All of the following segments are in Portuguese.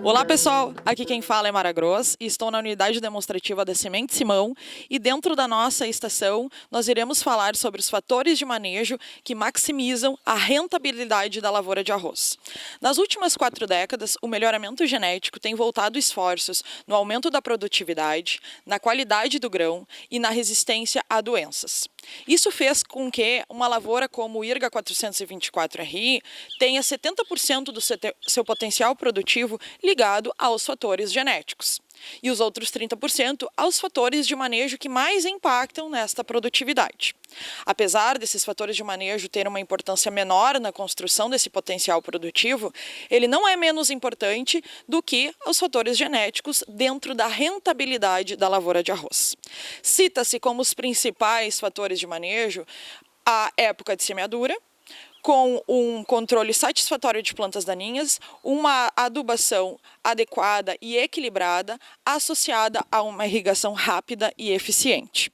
Olá pessoal, aqui quem fala é Mara Gross e estou na unidade demonstrativa da Semente Simão e dentro da nossa estação nós iremos falar sobre os fatores de manejo que maximizam a rentabilidade da lavoura de arroz. Nas últimas 4 décadas, o melhoramento genético tem voltado esforços no aumento da produtividade, na qualidade do grão e na resistência a doenças. Isso fez com que uma lavoura como o IRGA 424RI tenha 70% do seu potencial produtivo ligado aos fatores genéticos e os outros 30% aos fatores de manejo que mais impactam nesta produtividade. Apesar desses fatores de manejo terem uma importância menor na construção desse potencial produtivo, ele não é menos importante do que os fatores genéticos dentro da rentabilidade da lavoura de arroz. Cita-se como os principais fatores de manejo a época de semeadura, com um controle satisfatório de plantas daninhas, uma adubação adequada e equilibrada, associada a uma irrigação rápida e eficiente.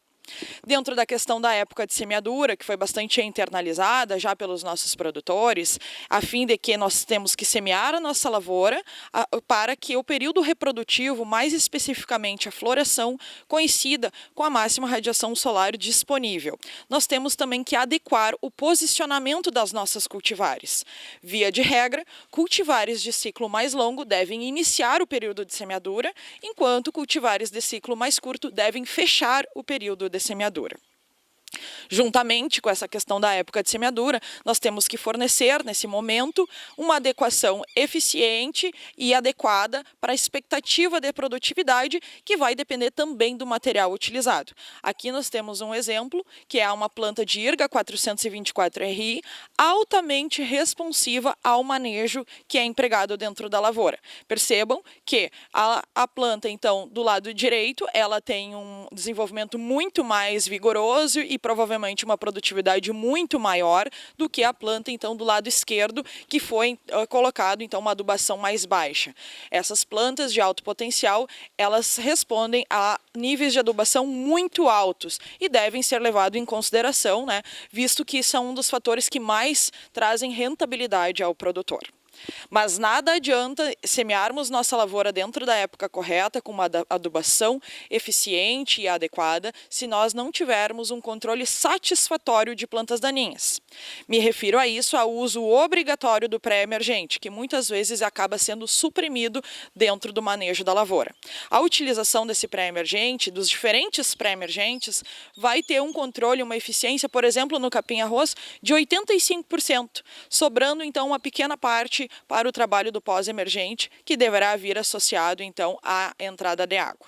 Dentro da questão da época de semeadura, que foi bastante internalizada já pelos nossos produtores, a fim de que nós temos que semear a nossa lavoura para que o período reprodutivo, mais especificamente a floração, coincida com a máxima radiação solar disponível. Nós temos também que adequar o posicionamento das nossas cultivares. Via de regra, cultivares de ciclo mais longo devem iniciar o período de semeadura, enquanto cultivares de ciclo mais curto devem fechar o período de semeadura. Juntamente com essa questão da época de semeadura, nós temos que fornecer, nesse momento, uma adequação eficiente e adequada para a expectativa de produtividade, que vai depender também do material utilizado. Aqui nós temos um exemplo, que é uma planta de IRGA 424RI, altamente responsiva ao manejo que é empregado dentro da lavoura. Percebam que a planta, então, do lado direito, ela tem um desenvolvimento muito mais vigoroso e provavelmente uma produtividade muito maior do que a planta, então, do lado esquerdo, que foi colocado, então, uma adubação mais baixa. Essas plantas de alto potencial, elas respondem a níveis de adubação muito altos e devem ser levados em consideração, né, visto que são um dos fatores que mais trazem rentabilidade ao produtor. Mas nada adianta semearmos nossa lavoura dentro da época correta, com uma adubação eficiente e adequada, se nós não tivermos um controle satisfatório de plantas daninhas. Me refiro a isso, ao uso obrigatório do pré-emergente, que muitas vezes acaba sendo suprimido dentro do manejo da lavoura. A utilização desse pré-emergente, dos diferentes pré-emergentes, vai ter um controle, uma eficiência, por exemplo, no capim-arroz, de 85%, sobrando então uma pequena parte para o trabalho do pós-emergente, que deverá vir associado, então, à entrada de água.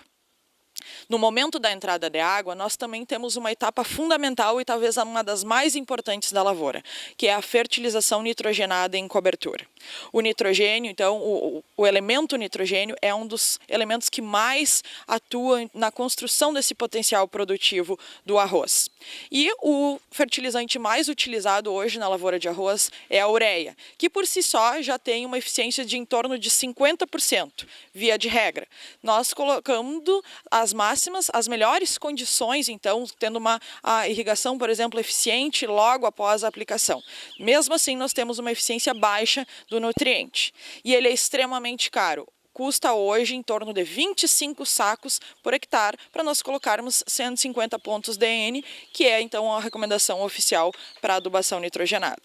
No momento da entrada de água, nós também temos uma etapa fundamental e talvez uma das mais importantes da lavoura, que é a fertilização nitrogenada em cobertura. O nitrogênio, então, o elemento nitrogênio é um dos elementos que mais atua na construção desse potencial produtivo do arroz. E o fertilizante mais utilizado hoje na lavoura de arroz é a ureia, que por si só já tem uma eficiência de em torno de 50%, via de regra. Nós colocando as máximas, as melhores condições, então, tendo a irrigação, por exemplo, eficiente logo após a aplicação. Mesmo assim, nós temos uma eficiência baixa do nutriente. E ele é extremamente caro. Custa hoje em torno de 25 sacos por hectare para nós colocarmos 150 pontos DN, que é, então, a recomendação oficial para a adubação nitrogenada.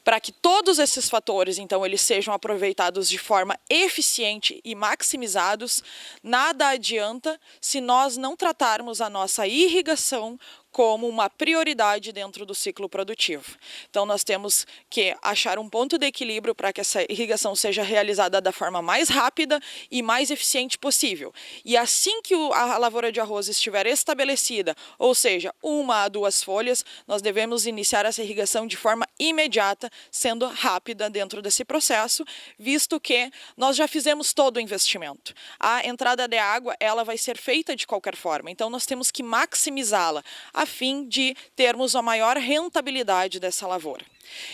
Para que todos esses fatores, então, eles sejam aproveitados de forma eficiente e maximizados, nada adianta se nós não tratarmos a nossa irrigação como uma prioridade dentro do ciclo produtivo. Então, nós temos que achar um ponto de equilíbrio para que essa irrigação seja realizada da forma mais rápida e mais eficiente possível. E assim que a lavoura de arroz estiver estabelecida, ou seja, 1 a 2 folhas, nós devemos iniciar essa irrigação de forma imediata, sendo rápida dentro desse processo, visto que nós já fizemos todo o investimento. A entrada de água, ela vai ser feita de qualquer forma, então nós temos que maximizá-la, a fim de termos a maior rentabilidade dessa lavoura.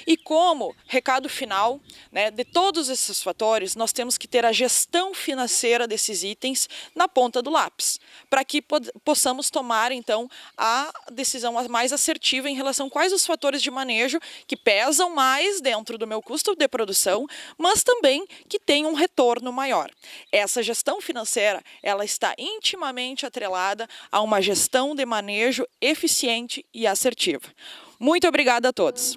E como recado final, né, de todos esses fatores, nós temos que ter a gestão financeira desses itens na ponta do lápis, para que possamos tomar, então, a decisão mais assertiva em relação a quais os fatores de manejo que pesam mais dentro do meu custo de produção, mas também que têm um retorno maior. Essa gestão financeira, ela está intimamente atrelada a uma gestão de manejo eficiente e assertiva. Muito obrigada a todos.